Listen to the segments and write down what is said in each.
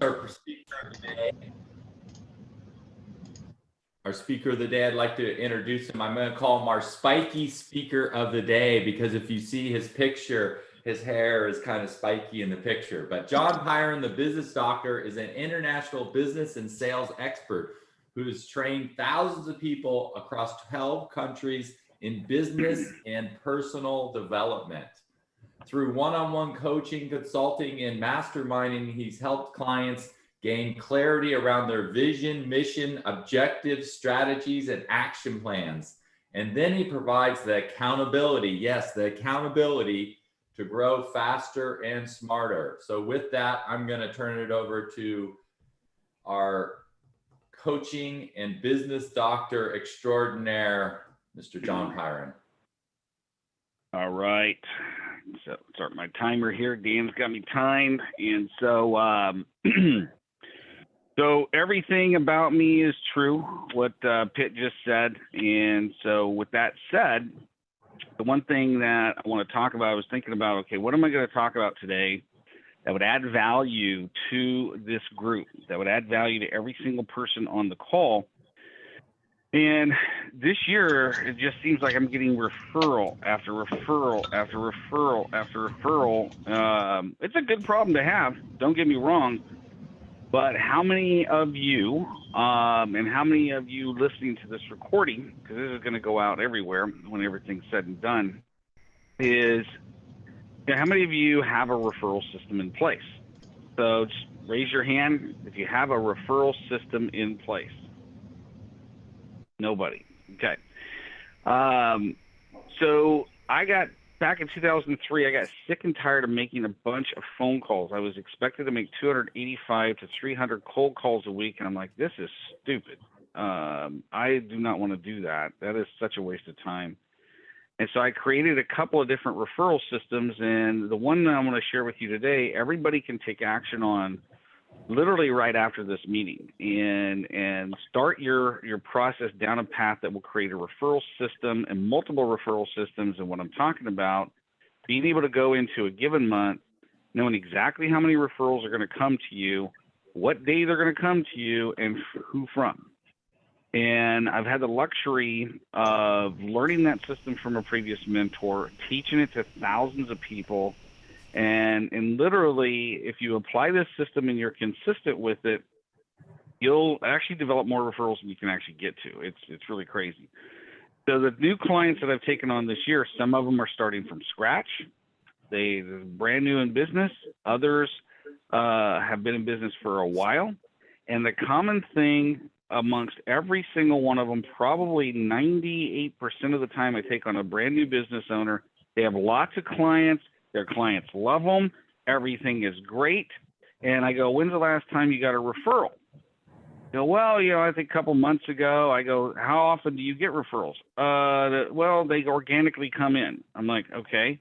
Our speaker of the day. Our speaker of the day, I'd like to introduce him. I'm going to call him our spiky speaker of the day because if you see his picture, his hair is kind of spiky in the picture. But John Pyron, the business doctor, is an international business and sales expert who has trained thousands of people across 12 countries in business and personal development. Through one-on-one coaching, consulting, and masterminding, he's helped clients gain clarity around their vision, mission, objectives, strategies, and action plans. And then he provides the accountability, yes, the accountability to grow faster and smarter. So with that, I'm going to turn it over to our coaching and business doctor extraordinaire, Mr. John Pyron. All right. So start my timer here. Dan's got me timed. And so so everything about me is true, what Pitt just said. And so with that said, the one thing that I want to talk about, I was thinking about, okay, what am I going to talk about today that would add value to this group, that would add value to every single person on the call? And this year, it just seems like I'm getting referral after referral after referral after referral. It's a good problem to have, don't get me wrong. But how many of you, and how many of you listening to this recording, because this is going to go out everywhere when everything's said and done, is how many of you have a referral system in place? So just raise your hand if you have a referral system in place. Nobody. Okay. So I got, back in 2003, I got sick and tired of making a bunch of phone calls. I was expected to make 285 to 300 cold calls a week, and I'm like, this is stupid. I do not want to do that. That is such a waste of time. And so I created a couple of different referral systems, and the one that I'm going to share with you today, everybody can take action on literally right after this meeting, and start your process down a path that will create a referral system and multiple referral systems. And what I'm talking about, being able to go into a given month, knowing exactly how many referrals are going to come to you, what day they're going to come to you, and who from. And I've had the luxury of learning that system from a previous mentor, teaching it to thousands of people. And literally, if you apply this system and you're consistent with it, you'll actually develop more referrals than you can actually get to. It's really crazy. So the new clients that I've taken on this year, some of them are starting from scratch. They're brand new in business. Others have been in business for a while. And the common thing amongst every single one of them, probably 98% of the time I take on a brand new business owner, they have lots of clients. Their clients love them. Everything is great. And I go, when's the last time you got a referral? They go, well, I think a couple months ago. I go, how often do you get referrals? Well, they organically come in. I'm like, okay.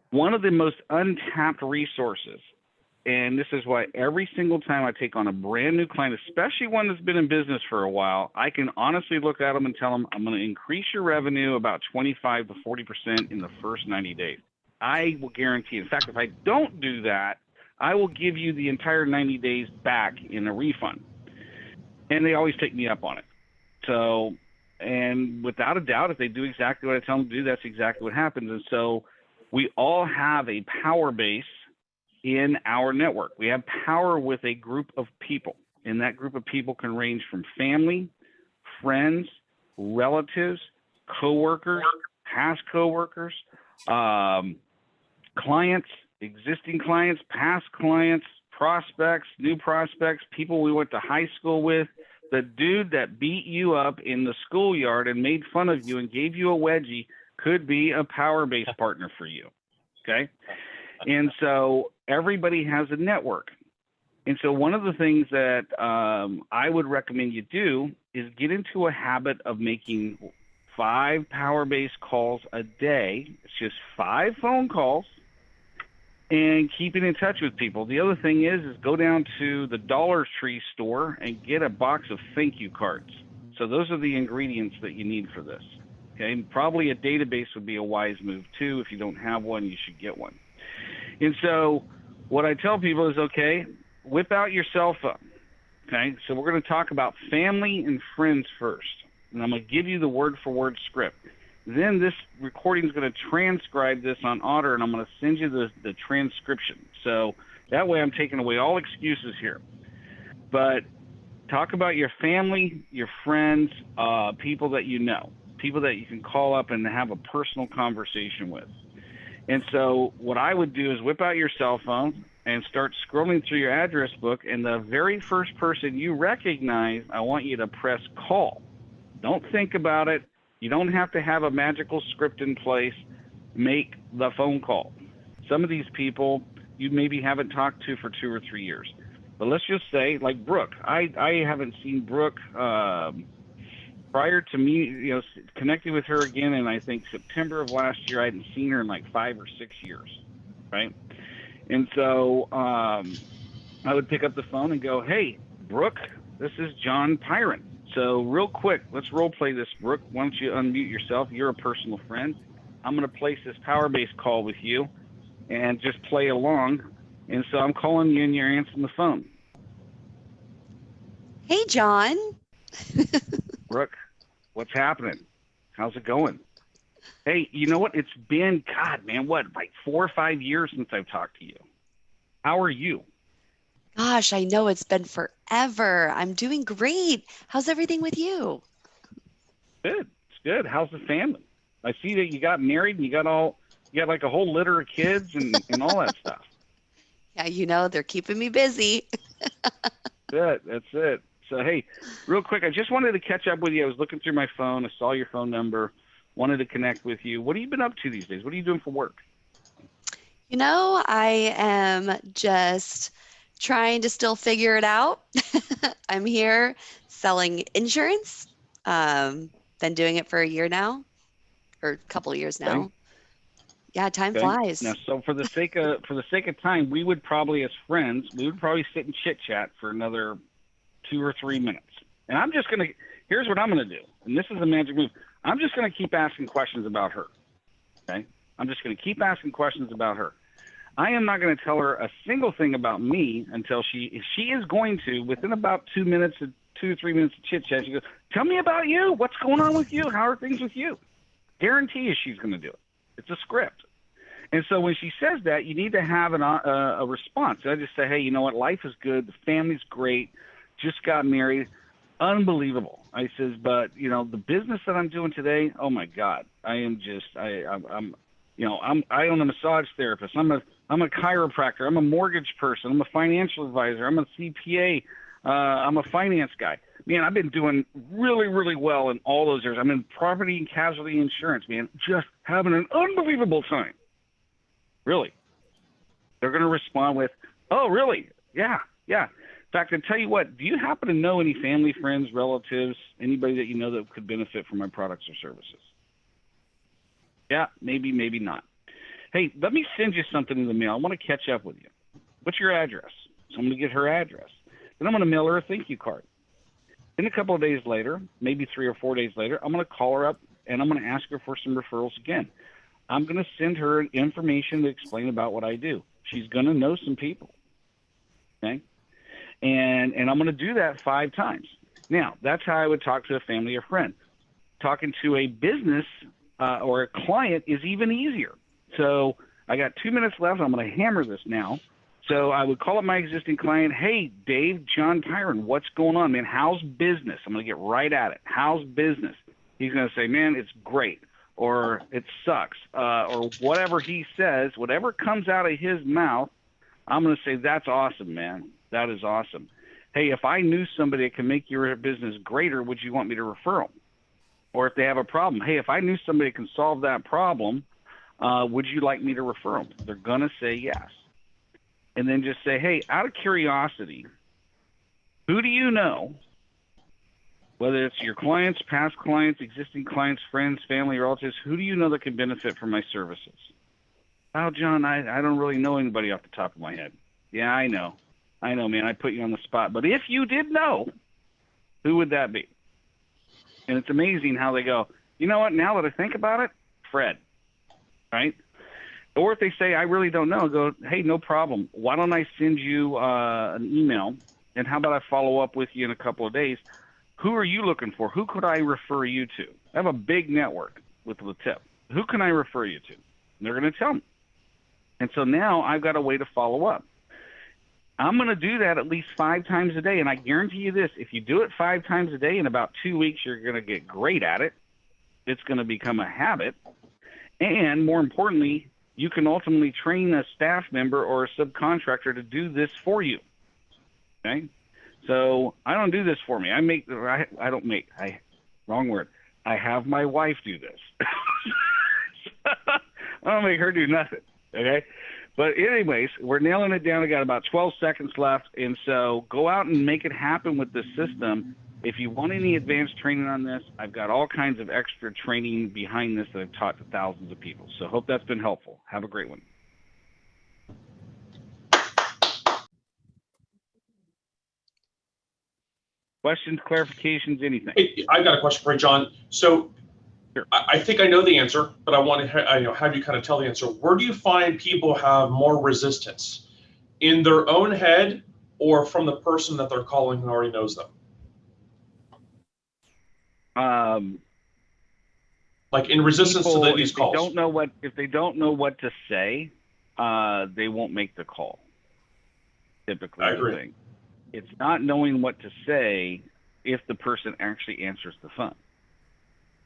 One of the most untapped resources, and this is why every single time I take on a brand new client, especially one that's been in business for a while, I can honestly look at them and tell them, I'm going to increase your revenue about 25 to 40% in the first 90 days. I will guarantee. In fact, if I don't do that, I will give you the entire 90 days back in a refund. And they always take me up on it. So, and without a doubt, if they do exactly what I tell them to do, that's exactly what happens. And so we all have a power base in our network. We have power with a group of people. And that group of people can range from family, friends, relatives, coworkers, past coworkers, clients, existing clients, past clients, prospects, new prospects, people we went to high school with. The dude that beat you up in the schoolyard and made fun of you and gave you a wedgie could be a power-based partner for you, okay? And so everybody has a network. And so one of the things that I would recommend you do is get into a habit of making 5 power-based calls a day. It's just 5 phone calls, and keeping in touch with people. The other thing is go down to the Dollar Tree store and get a box of thank you cards. So those are the ingredients that you need for this. Okay, probably a database would be a wise move too. If you don't have one, you should get one. And so what I tell people is, okay, whip out your cell phone. Okay, so we're going to talk about family and friends first, and I'm going to give you the word-for-word script. Then this recording is going to transcribe this on Otter, and I'm going to send you the transcription. So that way I'm taking away all excuses here. But talk about your family, your friends, people that you know, people that you can call up and have a personal conversation with. And so what I would do is whip out your cell phone and start scrolling through your address book, and the very first person you recognize, I want you to press call. Don't think about it. You don't have to have a magical script in place. Make the phone call. Some of these people you maybe haven't talked to for 2 or 3 years. But let's just say, like Brooke, I haven't seen Brooke prior to me, connecting with her again in, I think, September of last year. I hadn't seen her in like 5 or 6 years, right? And so I would pick up the phone and go, hey, Brooke, this is John Pyron. So real quick, let's role play this, Brooke. Why don't you unmute yourself? You're a personal friend. I'm going to place this power-based call with you and just play along. And so I'm calling you and you're answering the phone. Hey, John. Brooke, what's happening? How's it going? Hey, you know what? It's been, God, man, like 4 or 5 years since I've talked to you. How are you? Gosh, I know it's been forever. I'm doing great. How's everything with you? Good. It's good. How's the family? I see that you got married and you got like a whole litter of kids and all that stuff. Yeah, they're keeping me busy. Good. That's it. So, hey, real quick, I just wanted to catch up with you. I was looking through my phone. I saw your phone number. Wanted to connect with you. What have you been up to these days? What are you doing for work? I am just trying to still figure it out. I'm here selling insurance. Been doing it for a year now, or a couple of years now. Okay. Yeah, time Okay. flies. Now, so for the sake of time, we would probably, as friends, sit and chit chat for another 2 or 3 minutes. And here's what I'm gonna do. And this is a magic move. I'm just gonna keep asking questions about her. Okay? I'm just gonna keep asking questions about her. I am not going to tell her a single thing about me until she is going to, within about 2 minutes, 2 or 3 minutes of chit chat, she goes, tell me about you. What's going on with you? How are things with you? Guarantee you she's going to do it. It's a script. And so when she says that, you need to have a response. I just say, hey, you know what? Life is good. The family's great. Just got married. Unbelievable. I says, but the business that I'm doing today, oh my God, I am just, I own a massage therapist. I'm a chiropractor. I'm a mortgage person. I'm a financial advisor. I'm a CPA. I'm a finance guy. Man, I've been doing really, really well in all those areas. I'm in property and casualty insurance, man. Just having an unbelievable time. Really. They're going to respond with, oh, really? Yeah. In fact, I tell you what, do you happen to know any family, friends, relatives, anybody that you know that could benefit from my products or services? Yeah, maybe not. Hey, let me send you something in the mail. I want to catch up with you. What's your address? So I'm going to get her address. Then I'm going to mail her a thank you card. Then a couple of days later, maybe 3 or 4 days later, I'm going to call her up and I'm going to ask her for some referrals again. I'm going to send her information to explain about what I do. She's going to know some people. Okay? And I'm going to do that 5 times. Now, that's how I would talk to a family or friend. Talking to a business or a client is even easier. So I got 2 minutes left. I'm going to hammer this now. So I would call up my existing client. Hey, Dave, John Pyron, what's going on, man? How's business? I'm going to get right at it. How's business? He's going to say, man, it's great, or it sucks, or whatever he says, whatever comes out of his mouth, I'm going to say, that's awesome, man. That is awesome. Hey, if I knew somebody that can make your business greater, would you want me to refer them? Or if they have a problem, hey, if I knew somebody that can solve that problem, would you like me to refer them? They're going to say yes. And then just say, hey, out of curiosity, who do you know, whether it's your clients, past clients, existing clients, friends, family, relatives, who do you know that can benefit from my services? Oh, John, I don't really know anybody off the top of my head. Yeah, I know, man. I put you on the spot. But if you did know, who would that be? And it's amazing how they go, you know what, now that I think about it, Fred, right? Or if they say, I really don't know, go, hey, no problem. Why don't I send you an email? And how about I follow up with you in a couple of days? Who are you looking for? Who could I refer you to? I have a big network with LeTip. Who can I refer you to? And they're going to tell me. And so now I've got a way to follow up. I'm going to do that at least 5 times a day. And I guarantee you this, if you do it 5 times a day, in about 2 weeks, you're going to get great at it. It's going to become a habit. And more importantly, you can ultimately train a staff member or a subcontractor to do this for you. Okay? So I don't do this for me. Wrong word. I have my wife do this. I don't make her do nothing. Okay? But anyways, we're nailing it down. I got about 12 seconds left. And so go out and make it happen with this system. If you want any advanced training on this, I've got all kinds of extra training behind this that I've taught to thousands of people. So hope that's been helpful. Have a great one. Questions, clarifications, anything? Hey, I've got a question for you, John. So Sure. I think I know the answer, but I want to have you kind of tell the answer. Where do you find people have more resistance? In their own head or from the person that they're calling who already knows them? Like in resistance People, to these calls? If they don't know what to say, they won't make the call. Typically, I agree. thing. It's not knowing what to say if the person actually answers the phone.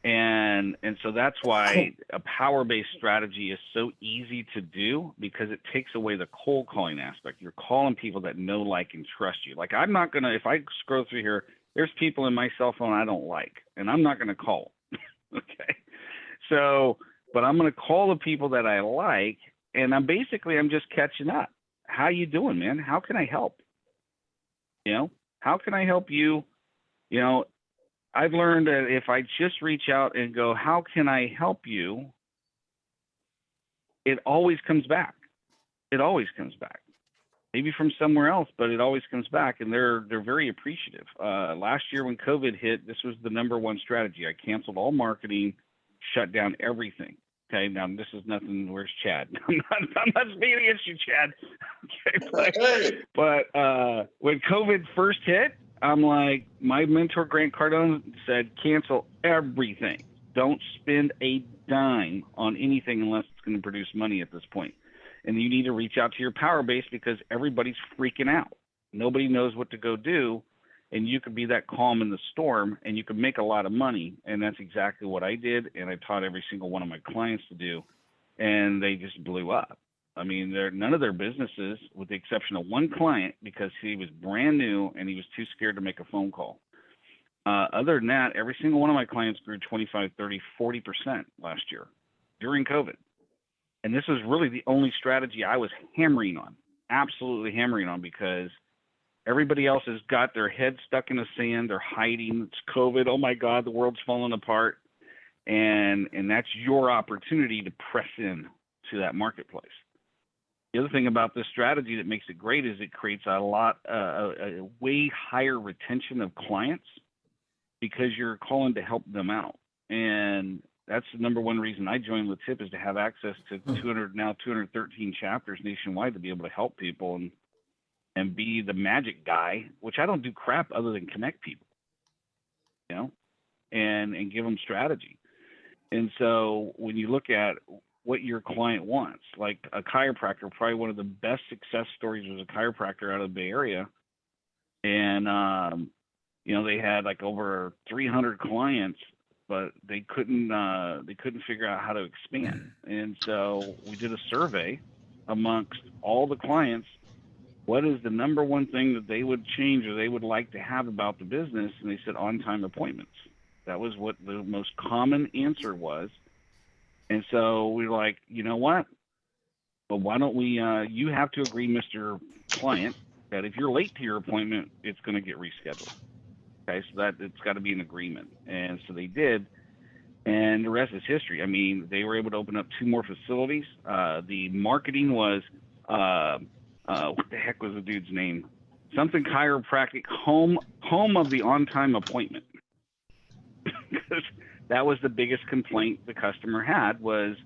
And so that's why a power-based strategy is so easy to do, because it takes away the cold calling aspect. You're calling people that know, like, and trust you. Like, I'm not going to, if I scroll through here, there's people in my cell phone I don't like, and I'm not going to call them. Okay. So, but I'm going to call the people that I like, and I'm just catching up. How you doing, man? How can I help? How can I help you? I've learned that if I just reach out and go, how can I help you? It always comes back. It always comes back. Maybe from somewhere else, but it always comes back, and they're very appreciative. Last year when COVID hit, this was the number 1 strategy. I canceled all marketing, shut down everything. Okay, now this is nothing. Where's Chad? I'm not speaking against you, Chad. Okay, but when COVID first hit, I'm like, my mentor Grant Cardone said, cancel everything. Don't spend a dime on anything unless it's going to produce money at this point. And you need to reach out to your power base, because everybody's freaking out. Nobody knows what to go do. And you could be that calm in the storm, and you could make a lot of money. And that's exactly what I did. And I taught every single one of my clients to do. And they just blew up. I mean, none of their businesses, with the exception of one client, because he was brand new and he was too scared to make a phone call. Other than that, every single one of my clients grew 25, 30, 40% last year during COVID. And this was really the only strategy I was hammering on, absolutely hammering on, because everybody else has got their head stuck in the sand. They're hiding. It's COVID. Oh my God, the world's falling apart. And that's your opportunity to press in to that marketplace. The other thing about this strategy that makes it great is it creates a way higher retention of clients, because you're calling to help them out. And that's the #1 reason I joined LeTip, is to have access to 213 chapters nationwide, to be able to help people and be the magic guy, which I don't do crap other than connect people, and give them strategy. And so when you look at what your client wants, like a chiropractor, probably one of the best success stories was a chiropractor out of the Bay Area. And, they had like over 300 clients, but they couldn't figure out how to expand. And so we did a survey amongst all the clients. What is the #1 thing that they would change or they would like to have about the business? And they said on-time appointments. That was what the most common answer was. And so we were like, you know what? Well, why don't we, you have to agree, Mr. Client, that if you're late to your appointment, it's going to get rescheduled. Okay, so that it's got to be an agreement. And so they did. And the rest is history. I mean, they were able to open up 2 more facilities. The marketing was, what the heck was the dude's name? Something chiropractic, home of the on-time appointment. Because that was the biggest complaint the customer had, was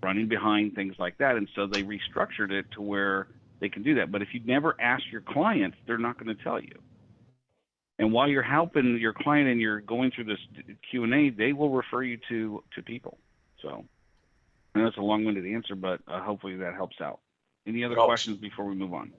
running behind, things like that. And so they restructured it to where they can do that. But if you never ask your clients, they're not going to tell you. And while you're helping your client and you're going through this Q&A, they will refer you to people. So I know it's a long-winded answer, but hopefully that helps out. Any other Helps. questions before we move on?